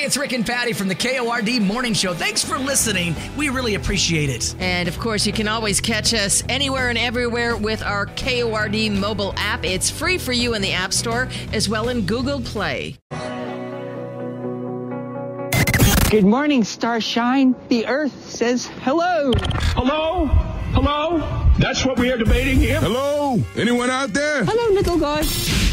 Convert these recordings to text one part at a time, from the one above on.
it's Rick and Patty from the KORD Morning Show. Thanks for listening. We really appreciate it. And, of course, you can always catch us anywhere and everywhere with our KORD mobile app. It's free for you in the App Store as well in Google Play. Good morning, Starshine. The Earth says hello. Hello? Hello? That's what we are debating here? Hello? Anyone out there? Hello, little guy.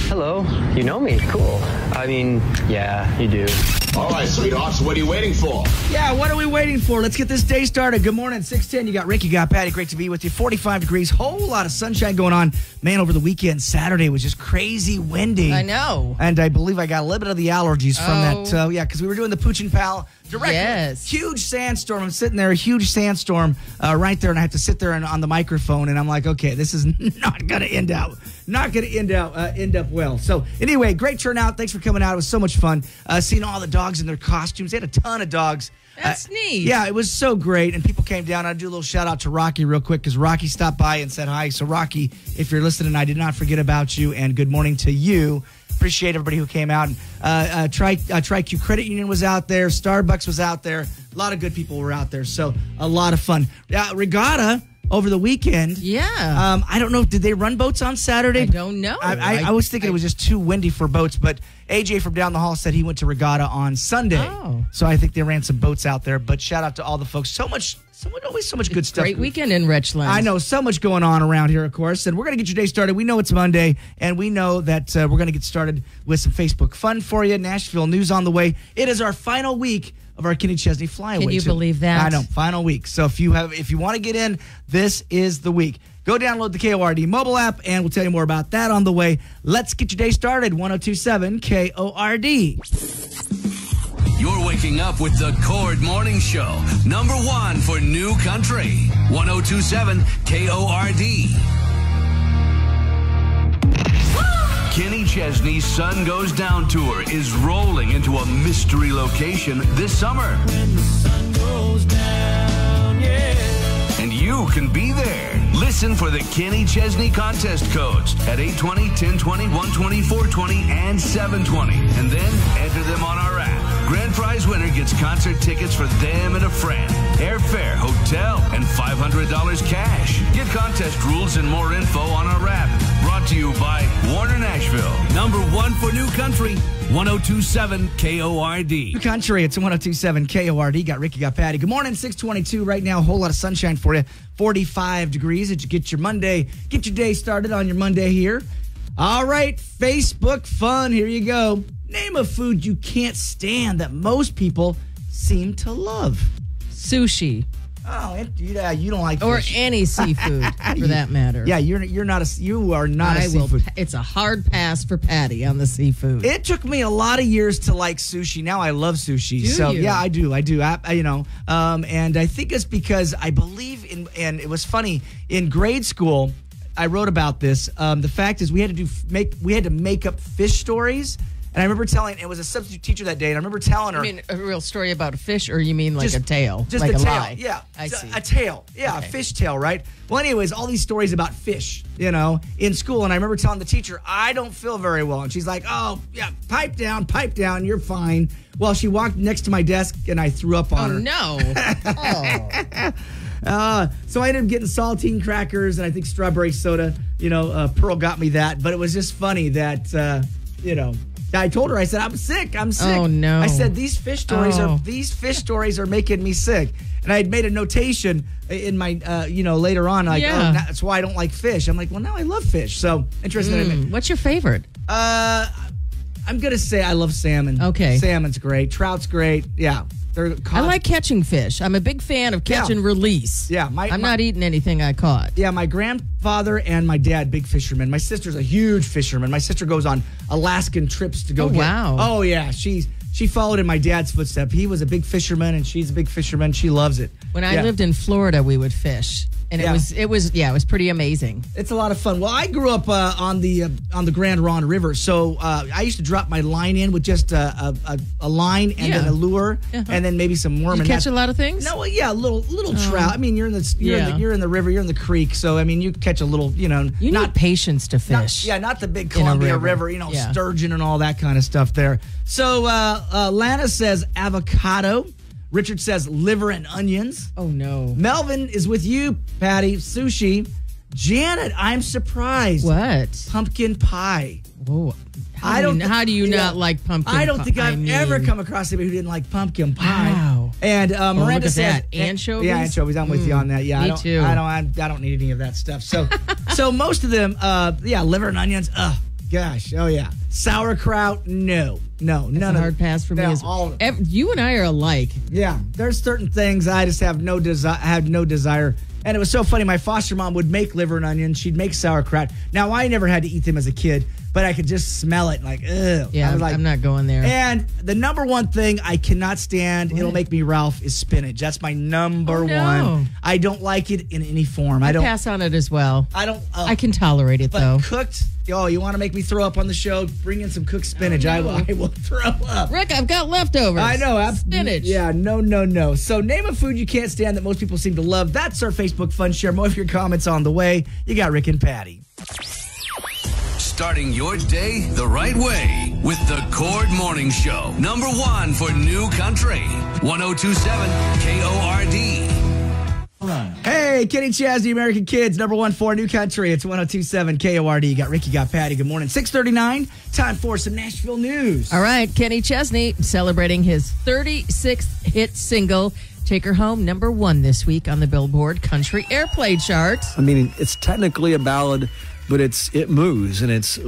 Hello. You know me. Cool. I mean, yeah, you do. All right, sweethearts, what are you waiting for? Yeah, what are we waiting for? Let's get this day started. Good morning, 6:10. You got Rick, you got Patty. Great to be with you. 45 degrees, whole lot of sunshine going on. Man, over the weekend, Saturday was just crazy windy. I know. And I believe I got a little bit of the allergies from that. Yeah, because we were doing the Pooch and Pal direct. Yes. Huge sandstorm. I'm sitting there, a huge sandstorm right there, and I have to sit there on the microphone, and I'm like, okay, this is not going to end up well. So anyway, great turnout. Thanks for coming out. It was so much fun seeing all the dogs in their costumes. They had a ton of dogs. That's neat. Yeah, it was so great. And people came down. I'd do a little shout out to Rocky real quick because Rocky stopped by and said hi. So Rocky, if you're listening, I did not forget about you. And good morning to you. Appreciate everybody who came out. TriQ Credit Union was out there. Starbucks was out there. A lot of good people were out there. So a lot of fun. Regatta over the weekend. Yeah. I don't know. Did they run boats on Saturday? I don't know. I was thinking it was just too windy for boats, but AJ from down the hall said he went to Regatta on Sunday. Oh. So I think they ran some boats out there. But shout out to all the folks. Always so much good stuff. Great weekend in Richland. I know, so much going on around here, of course. And we're going to get your day started. We know it's Monday, and we know that we're going to get started with some Facebook fun for you. Nashville news on the way. It is our final week of our Kenny Chesney Flyaway. Can you believe that? I know, final week. So if you want to get in, this is the week. Go download the KORD mobile app, and we'll tell you more about that on the way. Let's get your day started. 102.7 KORD. You're waking up with the KORD Morning Show, #1 for New Country, 102.7 KORD. Kenny Chesney's Sun Goes Down tour is rolling into a mystery location this summer. When the sun goes down, yeah. And you can be there. Listen for the Kenny Chesney contest codes at 820, 1020, 120, 420, and 720. And then enter them on our app. Grand prize winner gets concert tickets for them and a friend, airfare, hotel, and $500 cash. Get contest rules and more info on our app. Brought to you by Warner Nashville. #1 for New Country, 102.7 KORD. New Country, it's 102.7 KORD. Got Ricky, got Patty. Good morning, 6:22 right now. A whole lot of sunshine for you. 45 degrees. Did you get your day started on your Monday here? All right, Facebook fun. Here you go. Name a food you can't stand that most people seem to love. Sushi. Oh, yeah, you don't like or fish. any seafood for that matter. Yeah, you are not a seafood. It's a hard pass for Patty on the seafood. It took me a lot of years to like sushi. Now I love sushi. Do you? Yeah, I do. And I think it's because I believe in. And it was funny in grade school. I wrote about this. The fact is, we had to make up fish stories. And I remember it was a substitute teacher that day, and I remember telling her. You mean a real story about a fish, or you mean like just a tale? Just like a a tale. lie? Yeah. I see. A tale. Yeah, okay. A fish tale, right? Well, anyways, all these stories about fish, in school. And I remember telling the teacher, I don't feel very well. And she's like, oh, yeah, pipe down, you're fine. Well, she walked next to my desk, and I threw up on her. No. So I ended up getting saltine crackers and I think strawberry soda. Pearl got me that. But it was just funny that, I told her, I said, I'm sick. Oh, no. I said, these fish stories are making me sick. And I had made a notation in my, later on, like, oh, that's why I don't like fish. I'm like, well, now I love fish. So, interesting. What's your favorite? I'm going to say I love salmon. Okay. Salmon's great. Trout's great. Yeah. I like catching fish. I'm a big fan of catch and release. Yeah. I'm not eating anything I caught. Yeah, my grandfather and my dad, big fishermen. My sister's a huge fisherman. My sister goes on Alaskan trips to go get. Wow. Oh, yeah. She followed in my dad's footsteps. He was a big fisherman, and she's a big fisherman. She loves it. When I lived in Florida, we would fish. And it was pretty amazing. It's a lot of fun. Well, I grew up on the Grand Ronde River, so I used to drop my line in with just a line and then a lure, and then maybe some worm. You and catch a lot of things? No, well, yeah, little trout. I mean, you're in the river, you're in the creek, so I mean, you catch a little, You need patience to fish. Not the big Columbia River, sturgeon and all that kind of stuff there. So Lana says avocado. Richard says liver and onions. Oh, no. Melvin is with you, Patty. Sushi. Janet, I'm surprised. What? Pumpkin pie. Whoa. How do you not like pumpkin pie? I don't think I've ever come across anybody who didn't like pumpkin pie. Wow. And Miranda says anchovies. Yeah, anchovies. I'm with you on that. Yeah, me too. I don't need any of that stuff. So, so most of them, liver and onions. Gosh, oh yeah. Sauerkraut, no, none of it. Hard pass for me. You and I are alike. Yeah, there's certain things I just have no desire. And it was so funny. My foster mom would make liver and onions. She'd make sauerkraut. Now I never had to eat them as a kid, but I could just smell it like, ugh. Yeah, I'm not going there. And the number one thing I cannot stand, it'll make me Ralph, is spinach. That's my number one. I don't like it in any form. I don't pass on it as well. I don't. I can tolerate it though. Cooked. Oh, you want to make me throw up on the show? Bring in some cooked spinach. I will throw up. Rick, I've got leftovers. I know. Spinach. Yeah, no. So name a food you can't stand that most people seem to love. That's our Facebook Fun Share. More of your comments on the way. You got Rick and Patty. Starting your day the right way with the Cord Morning Show. Number 1 for New Country. 1027 KORD. Hey, Kenny Chaz, the American Kids, number 1 for New Country. It's 1027 KORD. You got Ricky, got Patty. Good morning. 6:39. Time for some Nashville news. All right, Kenny Chesney celebrating his 36th hit single. Take Her Home, number 1 this week on the Billboard Country Airplay chart. I mean, it's technically a ballad, but it moves and it's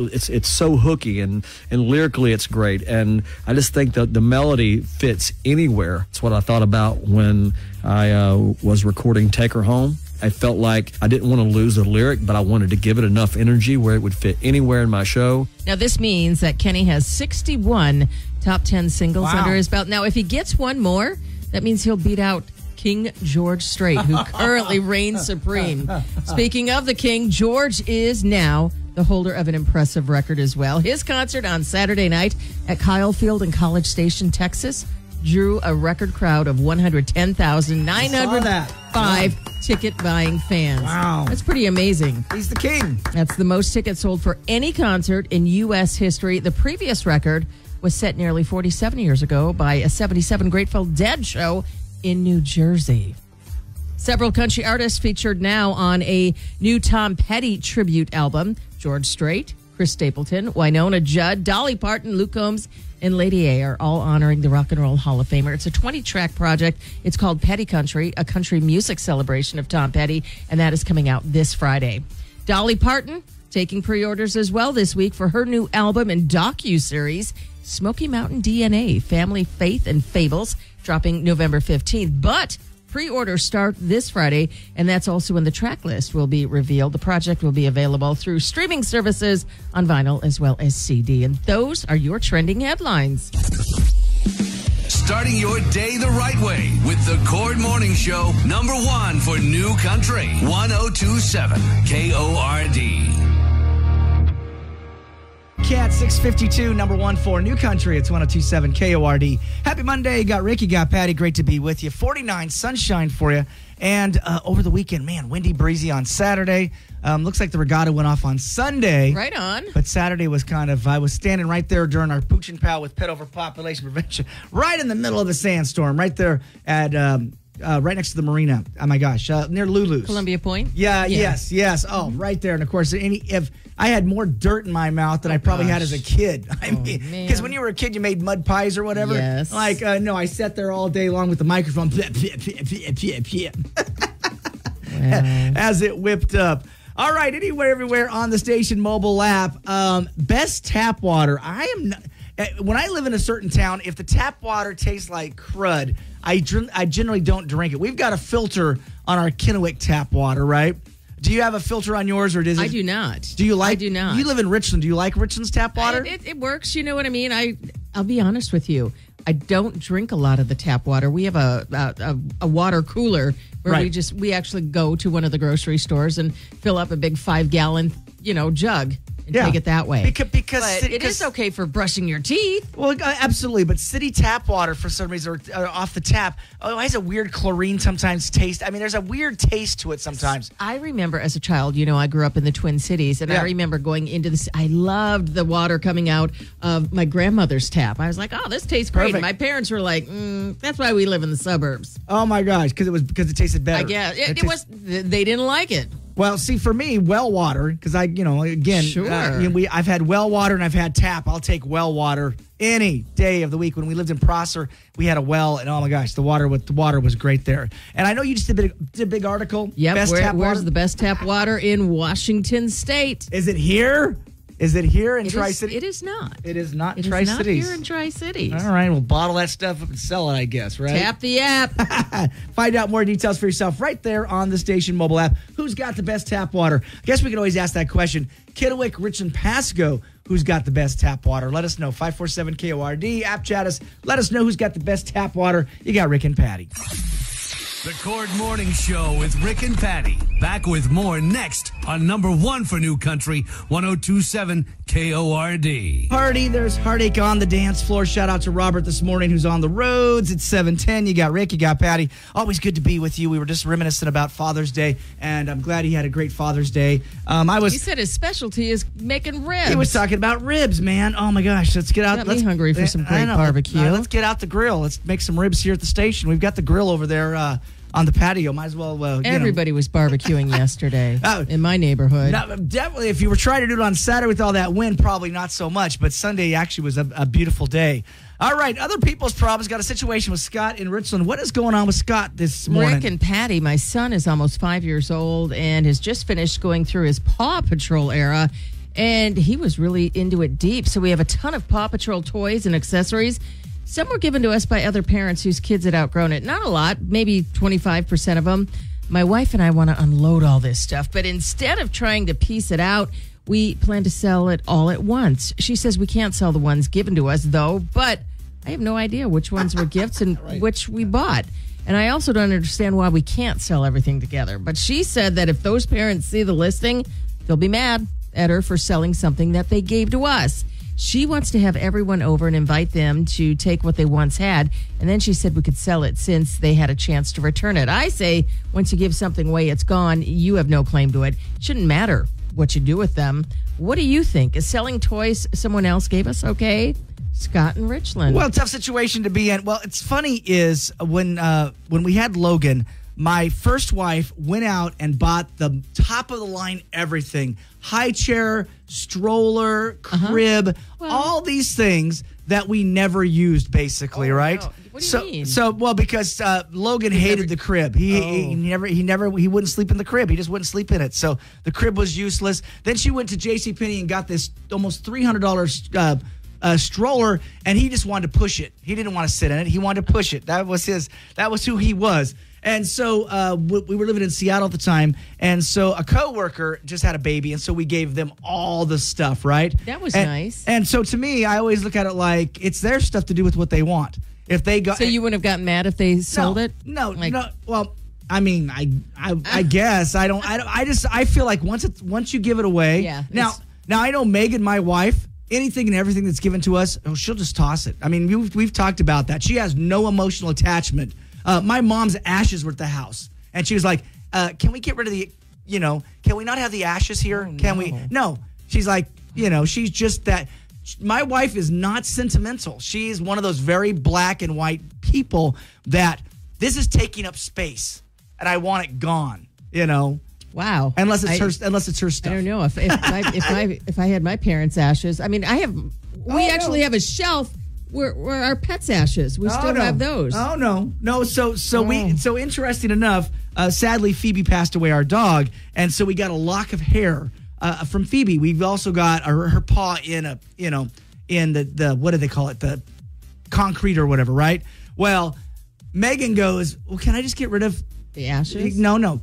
so hooky and lyrically it's great. And I just think that the melody fits anywhere. It's what I thought about when I was recording Take Her Home. I felt like I didn't want to lose the lyric, but I wanted to give it enough energy where it would fit anywhere in my show. Now, this means that Kenny has 61 top 10 singles under his belt. Now, if he gets one more, that means he'll beat out King George Strait, who currently reigns supreme. Speaking of the King, George is now the holder of an impressive record as well. His concert on Saturday night at Kyle Field in College Station, Texas, drew a record crowd of 110,905 ticket-buying fans. Wow. That's pretty amazing. He's the king. That's the most tickets sold for any concert in U.S. history. The previous record was set nearly 47 years ago by a 77 Grateful Dead show in New Jersey. Several country artists featured now on a new Tom Petty tribute album. George Strait, Chris Stapleton, Winona Judd, Dolly Parton, Luke Combs, and Lady A are all honoring the Rock and Roll Hall of Famer. It's a 20-track project. It's called Petty Country, a country music celebration of Tom Petty, and that is coming out this Friday. Dolly Parton taking pre-orders as well this week for her new album and docu-series, Smoky Mountain DNA, Family, Faith, and Fables, dropping November 15th. But pre-orders start this Friday, and that's also when the track list will be revealed. The project will be available through streaming services on vinyl as well as CD. And those are your trending headlines. Starting your day the right way with the Cord Morning Show, number 1 for New Country. 1027 KORD. Cat 652, number 1 for New Country. It's 1027 KORD. Happy Monday. Got Ricky, got Patty. Great to be with you. 49 sunshine for you. And over the weekend, man, windy, breezy on Saturday. Looks like the regatta went off on Sunday. Right on. But Saturday was I was standing right there during our Pooch and Pal with Pet Overpopulation Prevention, right in the middle of the sandstorm, right there at right next to the marina. Oh my gosh, near Lulu's. Columbia Point? Yeah. Yes. Oh, right there. And of course, if I had more dirt in my mouth than I probably had as a kid. I mean, because when you were a kid, you made mud pies or whatever. Yes. Like, no, I sat there all day long with the microphone as it whipped up. All right, anywhere, everywhere on the station mobile app. Best tap water. When I live in a certain town, if the tap water tastes like crud, I generally don't drink it. We've got a filter on our Kennewick tap water, right? Do you have a filter on yours, or does it? I do not. Do you like? I do not. You live in Richland. Do you like Richland's tap water? It works. You know what I mean? I'll be honest with you. I don't drink a lot of the tap water. We have a water cooler where Right. we actually go to one of the grocery stores and fill up a big 5-gallon, jug and take it that way. Because But it is okay for brushing your teeth. Well, absolutely, but city tap water for some reason, or off the tap, it has a weird chlorine sometimes taste. I mean, there's a weird taste to it sometimes. I remember as a child, I grew up in the Twin Cities, and Yeah. I remember going into this. I loved the water coming out of my grandmother's tap. I was like, oh, this tastes great. Perfect. And my parents were like, that's why we live in the suburbs. Oh my gosh, because it tasted better. I guess it was. They didn't like it. Well, see, for me, well water, because again, Sure. I've had well water and I've had tap. I'll take well water any day of the week. When we lived in Prosser, we had a well, and oh my gosh, the water was great there. And I know you just did a big article. Yep. Best tap Where's water? the best tap water in Washington State? Is it here? Is it here in Tri-City? It is not. It is not It is Tri-Cities. not here in Tri-Cities. All right, we'll bottle that stuff up and sell it, I guess, right? Tap the app. Find out more details for yourself right there on the station mobile app. Who's got the best tap water? I guess we can always ask that question. Kittiwick, Richland, Pasco, who's got the best tap water? Let us know. 547-KORD, app chat us. Let us know who's got the best tap water. You got Rick and Patty. The Cord Morning Show with Rick and Patty. Back with more next on number 1 for New Country, 102.7 KORD. Party, there's heartache on the dance floor. Shout out to Robert this morning who's on the roads. It's 7:10. You got Rick, you got Patty. Always good to be with you. We were just reminiscent about Father's Day, and I'm glad he had a great Father's Day. He said his specialty is making ribs. He was talking about ribs, man. Oh my gosh, let's get out. Got me hungry for some great barbecue. Let's get out the grill. Let's make some ribs here at the station. We've got the grill over there on the patio. Might as well. Everybody was barbecuing yesterday in my neighborhood. No, definitely, if you were trying to do it on Saturday with all that wind, probably not so much. But Sunday actually was a beautiful day. All right, other people's problems. Got a situation with Scott in Richland. What is going on with Scott this morning? Rick and Patty, my son is almost 5 years old and has just finished going through his Paw Patrol era. And he was really into it deep. So we have a ton of Paw Patrol toys and accessories. Some were given to us by other parents whose kids had outgrown it. Not a lot, maybe 25% of them. My wife and I want to unload all this stuff. But instead of trying to piece it out, we plan to sell it all at once. She says we can't sell the ones given to us, though. But I have no idea which ones were gifts and which we bought. And I also don't understand why we can't sell everything together. But she said that if those parents see the listing, they'll be mad at her for selling something that they gave to us. She wants to have everyone over and invite them to take what they once had. And then she said we could sell it since they had a chance to return it. I say once you give something away, it's gone. You have no claim to it. Shouldn't matter what you do with them. What do you think? Is selling toys someone else gave us okay? Scott in Richland. Well, tough situation to be in. Well, it's funny is when we had Logan, my first wife went out and bought the top of the line everything. High chair, stroller, crib, all these things that we never used basically, right? No. What do you mean? So because Logan hated the crib. He wouldn't sleep in the crib. He just wouldn't sleep in it. So the crib was useless. Then she went to JCPenney and got this almost $300 stroller, and he just wanted to push it. He didn't want to sit in it. He wanted to push it. That was who he was. And so we were living in Seattle at the time, and so a coworker just had a baby, and so we gave them all the stuff, right? That was nice. And so to me, I always look at it like it's their stuff to do with what they want. If they got, so you wouldn't have gotten mad if they sold it? No. Well, I mean, I guess I feel like once you give it away. Yeah. Now I know Megan, my wife. Anything and everything that's given to us, she'll just toss it. I mean, we've talked about that. She has no emotional attachment. My mom's ashes were at the house, and she was like, "Can we get rid of the, can we not have the ashes here? Can we?" No. She's like, she's just that. My wife is not sentimental. She's one of those very black and white people that this is taking up space, and I want it gone. Wow. Unless it's her stuff. I don't know if I had my parents' ashes. I mean, we actually have a shelf where our pets' ashes. We still have those. Oh no. So interesting enough. Sadly, Phoebe passed away, our dog, and so we got a lock of hair from Phoebe. We've also got her paw in the what do they call it, the concrete or whatever, right? Well, Megan goes, "Well, can I just get rid of The ashes? No.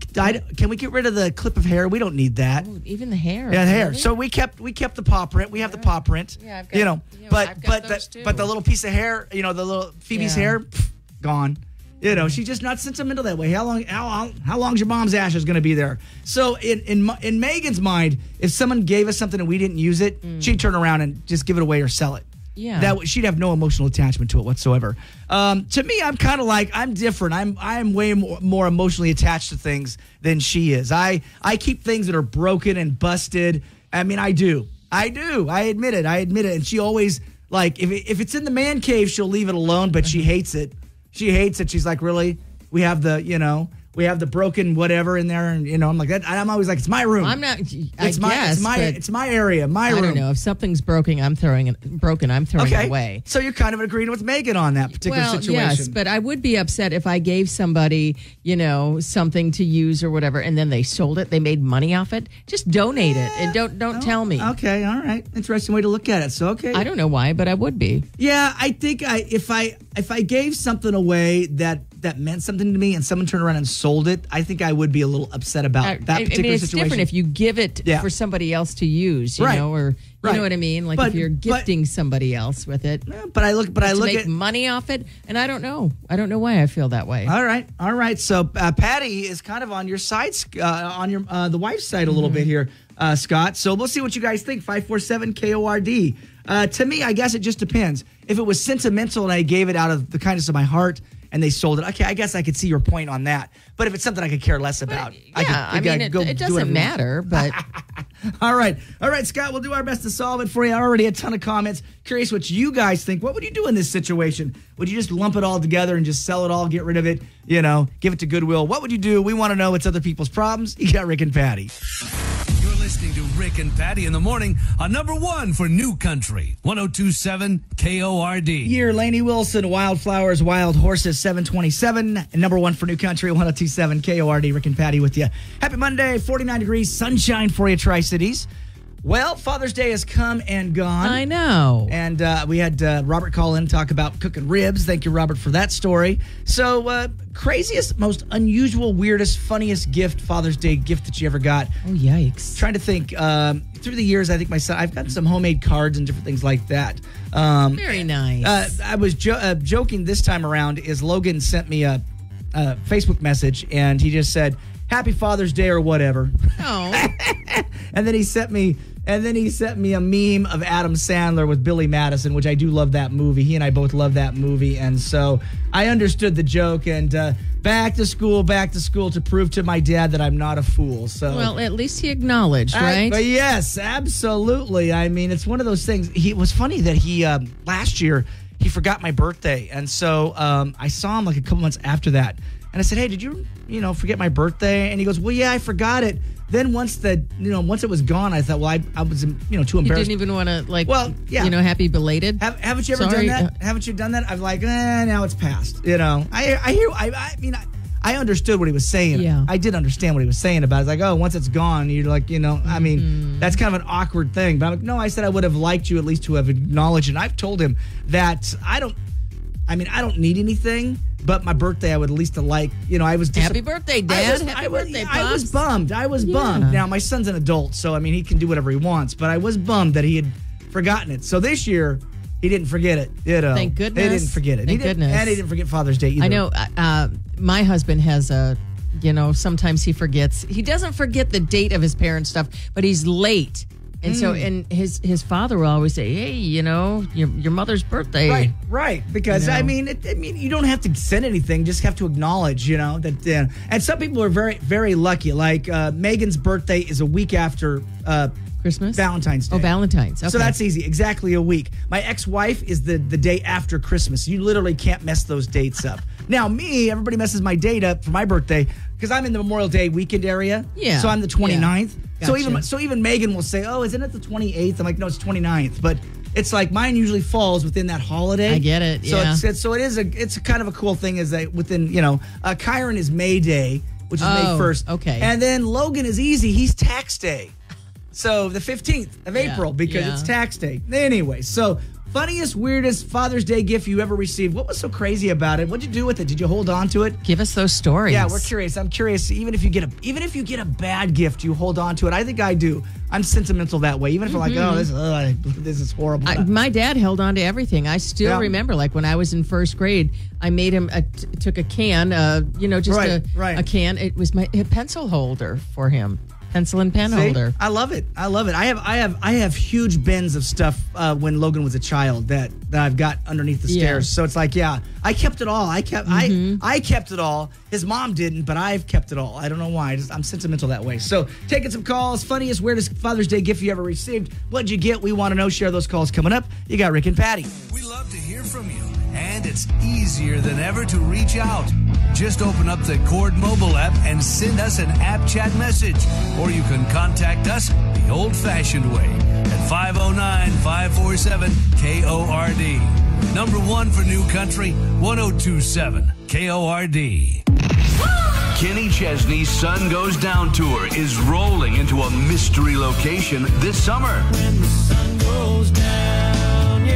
Can we get rid of the clip of hair? We don't need that. Ooh, even the hair. Yeah, the hair. Really? So we kept the paw print. We have the paw print. Yeah, I've got, but I've got those too. the little piece of hair, the little Phoebe's hair, gone. She's just not sentimental that way. How long's your mom's ashes going to be there? So in Megan's mind, if someone gave us something and we didn't use it, she'd turn around and just give it away or sell it. Yeah, that she'd have no emotional attachment to it whatsoever. To me, I'm kind of like, I'm different. I'm way more emotionally attached to things than she is. I keep things that are broken and busted. I mean, I do. I admit it. And she always, like, if it's in the man cave, she'll leave it alone. But she hates it. She's like, really? We have the broken whatever in there, and I'm like that. I'm always like, it's my room. I'm not. It's my area, my room. I don't know if something's broken. I'm throwing it away. So you're kind of agreeing with Megan on that particular situation. Yes, but I would be upset if I gave somebody, something to use or whatever, and then they sold it. They made money off it. Just donate it, and don't tell me. Okay, all right. Interesting way to look at it. So okay. I don't know why, but I would be. Yeah, I think if I gave something away that meant something to me, and someone turned around and sold it, I think I would be a little upset about that particular situation. It's different if you give it for somebody else to use, you know, or you know what I mean. Like if you're gifting somebody else with it. But I look at money off it, and I don't know why I feel that way. All right. So Patty is kind of on your side, on your the wife's side a little bit here, Scott. So we'll see what you guys think. 547 KORD. To me, I guess it just depends. If it was sentimental and I gave it out of the kindness of my heart, and they sold it, okay, I guess I could see your point on that. But if it's something I could care less about, it doesn't matter. But all right, Scott, we'll do our best to solve it for you. Already a ton of comments. Curious what you guys think. What would you do in this situation? Would you just lump it all together and just sell it all, get rid of it, give it to Goodwill? What would you do? We want to know. It's other people's problems. You got Rick and Patty. Listening to Rick and Patty in the morning on number 1 for New Country, 102.7 KORD. Year, Lainey Wilson, Wildflowers, Wild Horses, 727. And number 1 for New Country, 102.7 KORD. Rick and Patty with you. Happy Monday, 49 degrees, sunshine for you, Tri-Cities. Well, Father's Day has come and gone. I know. And we had Robert call in and talk about cooking ribs. Thank you, Robert, for that story. So, craziest, most unusual, weirdest, funniest Father's Day gift that you ever got. Oh, yikes. Trying to think. Through the years, I think I've gotten some homemade cards and different things like that. Very nice. I was joking this time around is Logan sent me a Facebook message, and he just said, Happy Father's Day or whatever. Oh. And then he sent me a meme of Adam Sandler with Billy Madison, which I do love that movie. He and I both love that movie. And so I understood the joke, and back to school to prove to my dad that I'm not a fool. So well, at least he acknowledged, right? But yes, absolutely. I mean, it's one of those things. It was funny that he last year he forgot my birthday. And so I saw him like a couple months after that. And I said, hey, did you forget my birthday? And he goes, well, yeah, I forgot it. Then once it was gone, I thought, well, I was, too embarrassed. You didn't even want to, happy belated. Haven't you ever done that? Haven't you done that? I'm like, now it's past. I understood what he was saying. Yeah. I did understand what he was saying about it. It's like, oh, once it's gone, you're like, I mean, that's kind of an awkward thing. But I'm like, no, I said I would have liked you at least to have acknowledged it. And I've told him that I don't need anything, but my birthday I would at least like, I was happy birthday, Dad. Happy birthday, Pops. I was bummed. Now my son's an adult, so I mean he can do whatever he wants, but I was bummed that he had forgotten it. So this year he didn't forget it. Thank goodness. He didn't forget it. Thank goodness. And he didn't forget Father's Day either. I know my husband has sometimes he forgets. He doesn't forget the date of his parents' stuff, but he's late. And so, and his father will always say, "Hey, your mother's birthday." Right. Because I mean, you don't have to send anything; just have to acknowledge, that. And some people are very, very lucky. Like Megan's birthday is a week after Christmas, Valentine's Day. Oh, Valentine's. Okay. So that's easy. Exactly a week. My ex-wife is the day after Christmas. You literally can't mess those dates up. Now, everybody messes my date up for my birthday because I'm in the Memorial Day weekend area. Yeah. So I'm the 29th. Yeah. Gotcha. So even Megan will say, "Oh, isn't it the 28th?" I'm like, "No, it's 29th." But it's like mine usually falls within that holiday. I get it. So yeah. It's kind of a cool thing is that within Chiron is May Day, which is May 1st. Okay. And then Logan is easy. He's tax day. So the 15th of April because it's tax day. Anyway, so Funniest, weirdest Father's Day gift you ever received. What was so crazy about it? What'd you do with it? Did you hold on to it? Give us those stories. Yeah, we're curious. I'm curious. Even if you get a bad gift, you hold on to it. I think I do. I'm sentimental that way. Even if I'm like, oh, this is horrible. My dad held on to everything. I still remember, like when I was in first grade, I made him took a can, a can. It was a pencil holder for him. Pencil and pen holder. I love it. I have huge bins of stuff when Logan was a child that I've got underneath the stairs. So it's like, I kept it all. I kept it all. His mom didn't, but I've kept it all. I don't know why. I'm sentimental that way. So taking some calls. Funniest, weirdest Father's Day gift you ever received. What'd you get? We want to know. Share those calls coming up. You got Rick and Patty. We love to hear from you, and it's easier than ever to reach out. Just open up the Cord mobile app and send us an app chat message. Or you can contact us the old-fashioned way at 509-547-KORD. Number one for New Country, 1027 KORD. Kenny Chesney's Sun Goes Down tour is rolling into a mystery location this summer. When the sun goes down,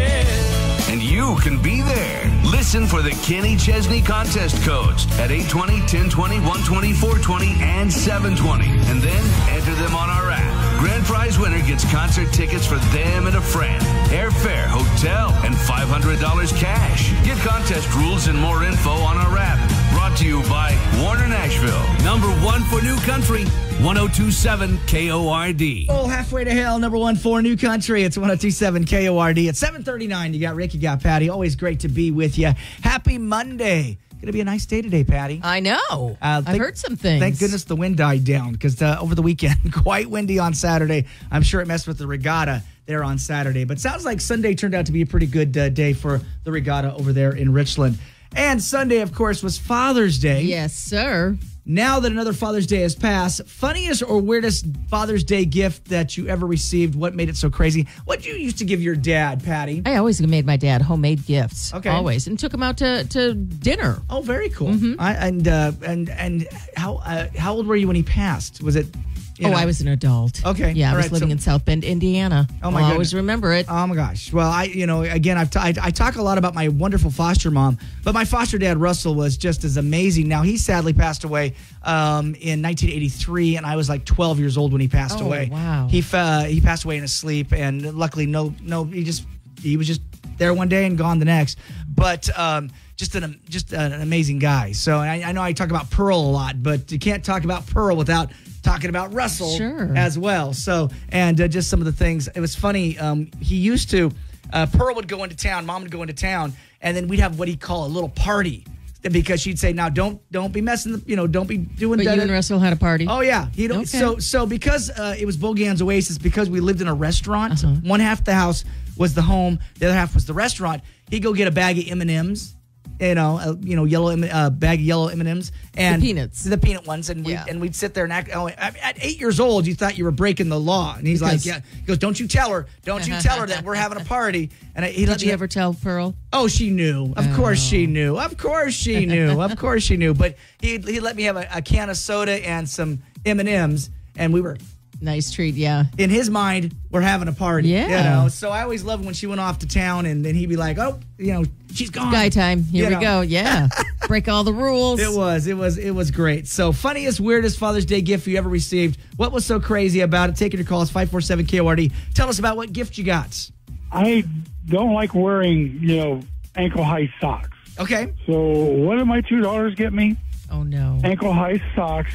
and you can be there. Listen for the Kenny Chesney contest codes at 820, 1020, 120, 420, and 720. And then enter them on our app. Grand prize winner gets concert tickets for them and a friend, airfare, hotel, and $500 cash. Get contest rules and more info on our app. Brought to you by Warner Nashville. Number one for New Country, 1027 KORD. Oh, halfway to hell, number one for New Country. It's 1027 KORD. At 7:39, you got Rick, you got Patty. Always great to be with you. Happy Monday. Going to be a nice day today, Patty. I know. I've heard some things. Thank goodness the wind died down because over the weekend, quite windy on Saturday. I'm sure it messed with the regatta there on Saturday. But sounds like Sunday turned out to be a pretty good day for the regatta over there in Richland. And Sunday, of course, was Father's Day. Yes, sir. Now that another Father's Day has passed, funniest or weirdest Father's Day gift that you ever received? What made it so crazy? What did you used to give your dad, Patty? I always made my dad homemade gifts. Okay. Always. And took him out to dinner. Oh, very cool. Mm-hmm. And how old were you when he passed? Was it... I was an adult. Okay. Yeah, I was living in South Bend, Indiana. Oh, my goodness. I always remember it. Oh, my gosh. Well, again, I talk a lot about my wonderful foster mom, but my foster dad, Russell, was just as amazing. Now, he sadly passed away in 1983, and I was like 12 years old when he passed away. Wow. He passed away in his sleep, and luckily, he was just there one day and gone the next. But just an amazing guy. So I know I talk about Pearl a lot, but you can't talk about Pearl without talking about Russell as well. So, and just some of the things. It was funny. He used to, Pearl would go into town, Mom would go into town, and then we'd have what he'd call a little party. Because she'd say, now don't be messing, don't be doing that. But you and Russell had a party? Oh, yeah. So because it was Bogan's Oasis, because we lived in a restaurant, one half the house was the home, the other half was the restaurant, he'd go get a bag of M&Ms. Yellow bag of yellow M&Ms and the peanut ones, and we'd sit there and act. At 8 years old, you thought you were breaking the law, and he's like, "Yeah." He goes, "Don't you tell her that we're having a party." And did you ever tell Pearl? Oh, she knew. Of course she knew. Of course she knew. Of course she knew. But he let me have a can of soda and some M&Ms, and we were. Nice treat, yeah. In his mind, we're having a party. Yeah. So I always loved when she went off to town, and then he'd be like, "Oh, she's gone. Sky time. Here we go." Yeah. Break all the rules. It was great. So, funniest, weirdest Father's Day gift you ever received. What was so crazy about it? Taking your calls, 547 KORD. Tell us about what gift you got. I don't like wearing, ankle-high socks. Okay. So what did my two daughters get me? Oh, no. Ankle-high socks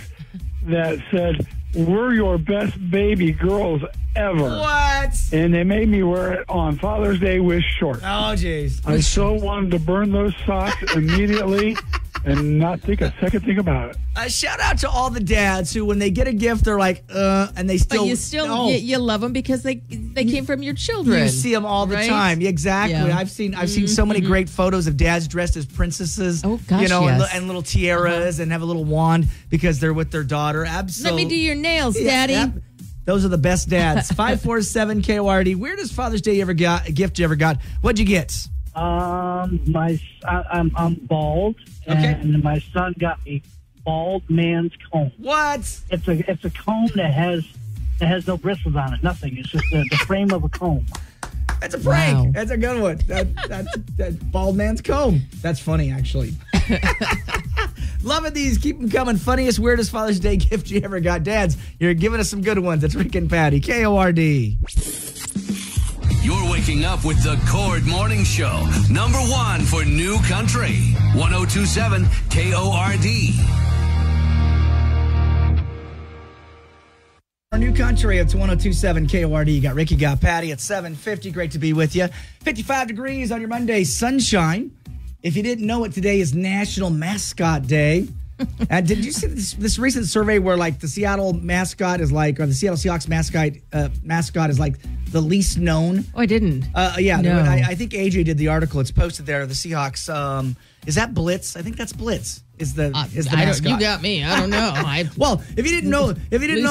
that said, "We're your best baby girls ever." What? And they made me wear it on Father's Day with shorts. Oh, jeez. I so wanted to burn those socks immediately and not think a second thing about it. Shout out to all the dads who, when they get a gift, they're like, and they still. But you love them because they came from your children. You see them all the time. Exactly. Yeah. I've seen so many great photos of dads dressed as princesses. Oh gosh, yes. and little tiaras and have a little wand because they're with their daughter. Absolutely. Let me do your nails, Daddy. Yeah. Those are the best dads. 547 KORD. Weirdest Father's Day gift you ever got? What'd you get? I'm bald, and my son got me bald man's comb. What? It's a comb that has no bristles on it. Nothing. It's just the frame of a comb. That's a prank. Wow. That's a good one. That's bald man's comb. That's funny, actually. Loving these. Keep them coming. Funniest, weirdest Father's Day gift you ever got. Dads, you're giving us some good ones. It's Rick and Patty. KORD. You're waking up with the Cord Morning Show. Number 1 for New Country. 1027 KORD. Our New Country, it's 1027 KORD. You got Ricky, got Patty at 7:50. Great to be with you. 55 degrees on your Monday, sunshine. If you didn't know it, today is National Mascot Day. Did you see this recent survey where like the Seattle mascot is like, or the Seattle Seahawks mascot is like the least known? Oh, I didn't. Yeah, No. I think AJ did the article. It's posted there. The Seahawks. Is that Blitz? I think that's Blitz. Is the mascot? You got me. I don't know. Well, if you didn't know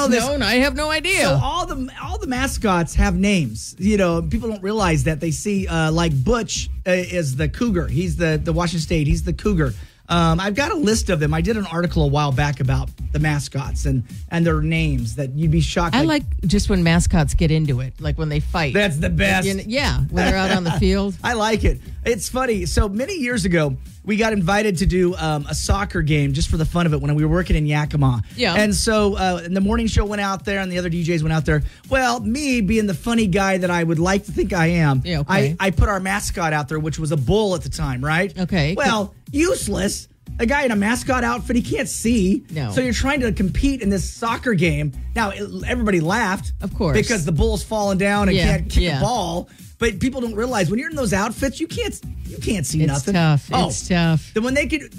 this, I have no idea. So all the mascots have names. You know, people don't realize that. They see like Butch is the Cougar. He's the Washington State. He's the Cougar. I've got a list of them. I did an article a while back about the mascots and their names that you'd be shocked. I like just when mascots get into it, like when they fight. That's the best. Yeah, when they're out on the field. I like it. It's funny. So many years ago, we got invited to do a soccer game just for the fun of it when we were working in Yakima. Yeah. And so and the morning show went out there and the other DJs went out there. Well, me being the funny guy that I would like to think I am, Yeah, okay. I put our mascot out there, which was a bull at the time, right? Okay. Well, useless. A guy in a mascot outfit, he can't see. No. So you're trying to compete in this soccer game. Now, everybody laughed. Of course. Because the bull's falling down and Yeah, can't kick yeah. the ball. But people don't realize when you're in those outfits, you can't see It's nothing. tough. It's tough. Then when they could,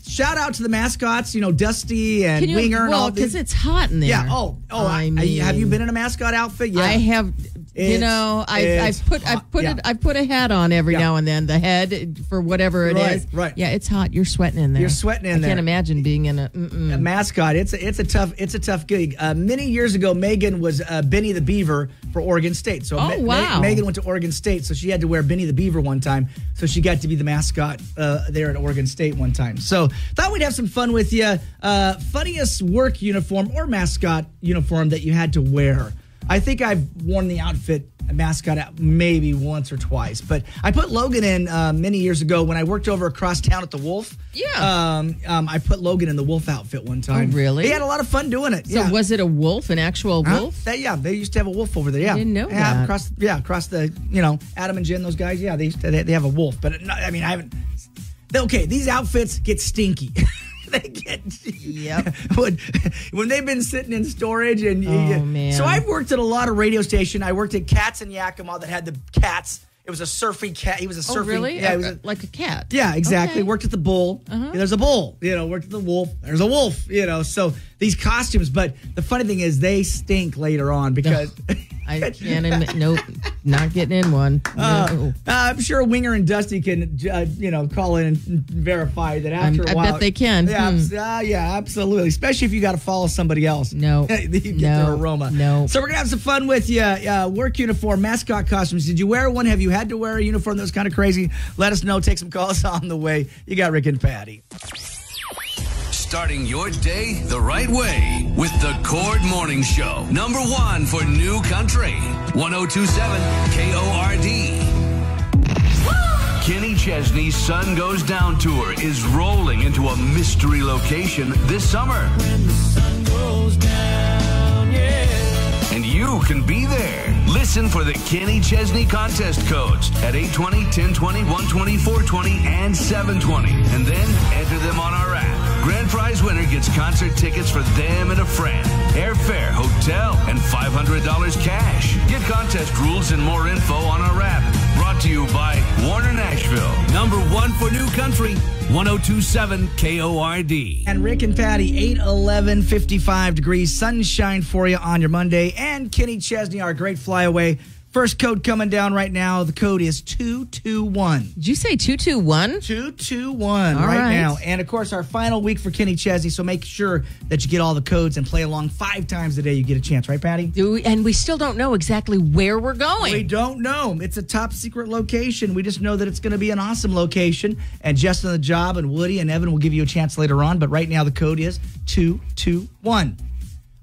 shout out to the mascots, Dusty and Winger and all these. because it's hot in there. Yeah. Have you been in a mascot outfit? Yeah. I have. I've put a hat on every now and then. The head for whatever it is. Right. Yeah, it's hot. You're sweating in there. You're sweating in there. I can't imagine being in a mascot. It's a tough gig. Many years ago, Megan was Benny the Beaver for Oregon State. So wow. Megan went to Oregon State, so she had to wear Benny the Beaver one time. So she got to be the mascot there at Oregon State one time. So thought we'd have some fun with you. Funniest work uniform or mascot uniform that you had to wear. I think I've worn the outfit mascot out maybe once or twice, but I put Logan in many years ago when I worked over across town at the Wolf. Yeah. I put Logan in the Wolf outfit one time. Oh, really? He had a lot of fun doing it. So was it a wolf, an actual wolf? They used to have a wolf over there. Yeah, I didn't know that. Across the Adam and Jen, those guys. Yeah, they have a wolf, but I haven't. Okay, these outfits get stinky. They get when they've been sitting in storage and man. So I've worked at a lot of radio station. I worked at Cats in Yakima that had the cats. It was a surfing cat. He was a surfing. Oh, really? Yeah, it was like a cat. Yeah, exactly. Okay. Worked at the Bull. There's a bull. Worked at the Wolf. There's a wolf. So these costumes. But the funny thing is, they stink later on because I can't admit. Nope, not getting in one. No. I'm sure Winger and Dusty can, call in and verify that after a while. I bet they can. Yeah, absolutely. Especially if you got to follow somebody else. No, you get their aroma. No. So we're gonna have some fun with you. Work uniform, mascot costumes. Did you wear one? Have you had to wear a uniform that was kind of crazy? Let us know. Take some calls on the way. You got Rick and Patty. Starting your day the right way with the Cord Morning Show. Number 1 for New Country. 1027 KORD. Kenny Chesney's Sun Goes Down tour is rolling into a mystery location this summer. When the sun goes down, yeah. And you can be there. Listen for the Kenny Chesney contest codes at 820, 1020, 120, 420, and 720. And then enter them on our app. Grand prize winner gets concert tickets for them and a friend, airfare, hotel, and $500 cash. Get contest rules and more info on our app. Brought to you by Warner Nashville. Number 1 for New Country, 1027 KORD. And Rick and Patty, 8:11, 55 degrees, sunshine for you on your Monday. And Kenny Chesney, our great flyaway. First code coming down right now. The code is 221. Did you say 221? 221 All right now. And of course, our final week for Kenny Chesney. So make sure that you get all the codes and play along 5 times a day. You get a chance, right, Patty? And we still don't know exactly where we're going. We don't know. It's a top secret location. We just know that it's going to be an awesome location. And Justin the Job and Woody and Evan will give you a chance later on. But right now, the code is 221.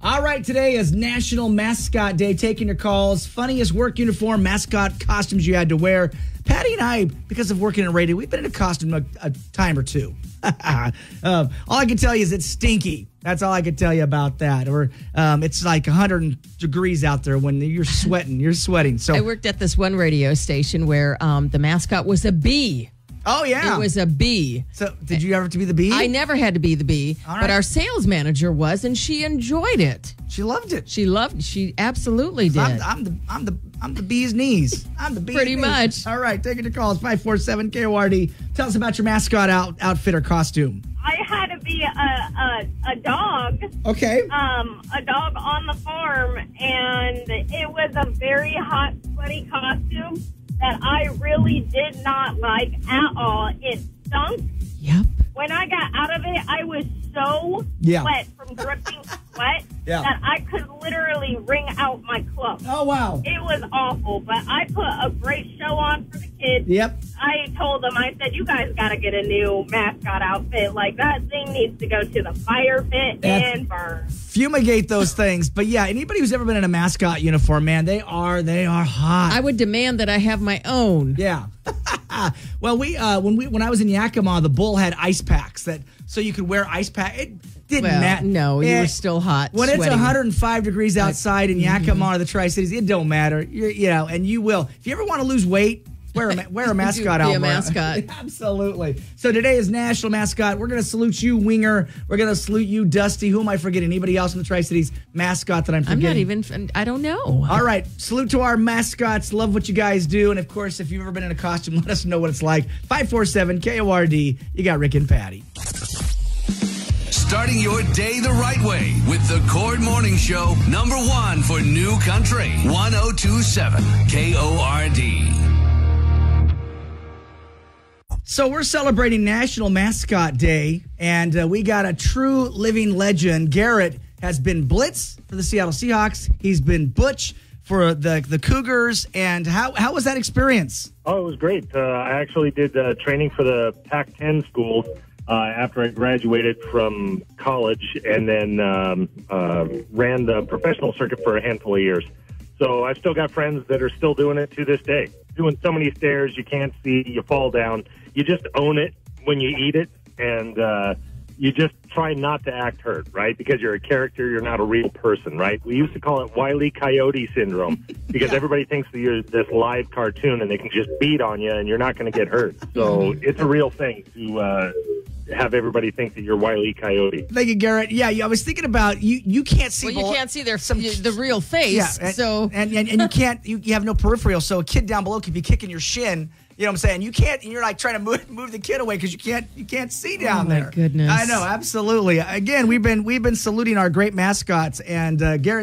All right, today is National Mascot Day. Taking your calls. Funniest work uniform, mascot costumes you had to wear. Patty and I, because of working in radio, we've been in a costume a time or two. All I can tell you is it's stinky. That's all I can tell you about that. Or it's like 100 degrees out there when you're sweating. You're sweating. So I worked at this one radio station where the mascot was a bee. Oh, yeah. It was a bee. So did you ever have to be the bee? I never had to be the bee, but our sales manager was, and she enjoyed it. She loved it. She absolutely did. I'm the bee's knees. I'm the bee's Pretty knees. much. All right, taking your calls, 547-KORD. Tell us about your mascot outfit or costume. I had to be a dog. Okay. A dog on the farm, and it was a very hot, sweaty costume that I really did not like at all. It stunk. Yep. When I got out of it, I was so wet from dripping sweat that I could literally wring out my clothes. Oh, wow. It was awful, but I put a great show on for the kids. Yep. I told them, I said, you guys got to get a new mascot outfit. Like, that thing needs to go to the fire pit and burn. Fumigate those things. But yeah, anybody who's ever been in a mascot uniform, man, they are hot. I would demand that I have my own. Yeah. Well, when I was in Yakima, the bull had ice packs so you could wear ice pack. It didn't matter. No, you were still hot. When sweating. it's 105 degrees outside in Yakima or the Tri-Cities, it don't matter. And you will. If you ever want to lose weight, wear a mascot outfit. Be a mascot. Absolutely. So today is National Mascot. We're going to salute you, Winger. We're going to salute you, Dusty. Who am I forgetting? Anybody else in the Tri-Cities mascot that I'm forgetting? I don't know. All right. Salute to our mascots. Love what you guys do. And, of course, if you've ever been in a costume, let us know what it's like. 547-KORD. You got Rick and Patty. Starting your day the right way with the Cord Morning Show, #1 for New Country, 1027 KORD. So we're celebrating National Mascot Day, and we got a true living legend. Garrett has been Blitz for the Seattle Seahawks. He's been Butch for the Cougars. And how was that experience? Oh, it was great. I actually did training for the Pac-10 schools after I graduated from college, and then ran the professional circuit for a handful of years. So I've still got friends that are still doing it to this day. Doing so many stairs you can't see, you fall down. You just own it when you eat it, and you just try not to act hurt, right? Because you're a character, you're not a real person, right? We used to call it Wile E. Coyote syndrome because everybody thinks that you're this live cartoon and they can just beat on you and you're not going to get hurt. So it's a real thing to have everybody think that you're Wile E. Coyote. Thank you, Garrett. Yeah, I was thinking about you can't see. Well, you can't see the real face. Yeah, and you can't. You have no peripheral. So a kid down below could be kicking your shin. You know what I'm saying? You can't. And you're like trying to move the kid away because you can't see down there. Oh my goodness! I know, absolutely. Again, we've been saluting our great mascots, and Garrett.